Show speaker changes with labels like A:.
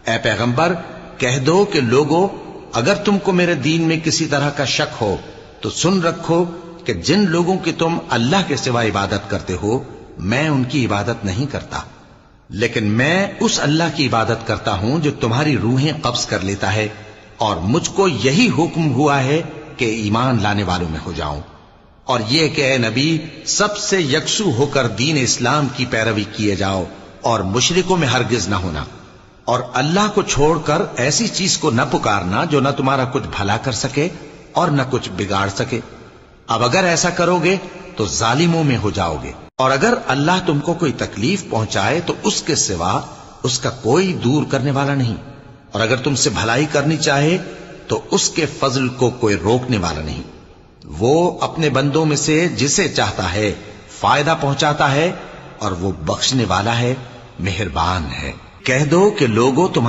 A: اے پیغمبر کہہ دو کہ لوگو اگر تم کو میرے دین میں کسی طرح کا شک ہو تو سن رکھو کہ جن لوگوں کی تم اللہ کے سوا عبادت کرتے ہو میں ان کی عبادت نہیں کرتا، لیکن میں اس اللہ کی عبادت کرتا ہوں جو تمہاری روحیں قبض کر لیتا ہے، اور مجھ کو یہی حکم ہوا ہے کہ ایمان لانے والوں میں ہو جاؤں، اور یہ کہ اے نبی سب سے یکسو ہو کر دین اسلام کی پیروی کیے جاؤ اور مشرکوں میں ہرگز نہ ہونا، اور اللہ کو چھوڑ کر ایسی چیز کو نہ پکارنا جو نہ تمہارا کچھ بھلا کر سکے اور نہ کچھ بگاڑ سکے۔ اب اگر ایسا کرو گے تو ظالموں میں ہو جاؤ گے، اور اگر اللہ تم کو کوئی تکلیف پہنچائے تو اس کے سوا اس کا کوئی دور کرنے والا نہیں، اور اگر تم سے بھلائی کرنی چاہے تو اس کے فضل کو کوئی روکنے والا نہیں۔ وہ اپنے بندوں میں سے جسے چاہتا ہے فائدہ پہنچاتا ہے، اور وہ بخشنے والا ہے، مہربان ہے۔ کہہ دو کہ لوگوں تمہارے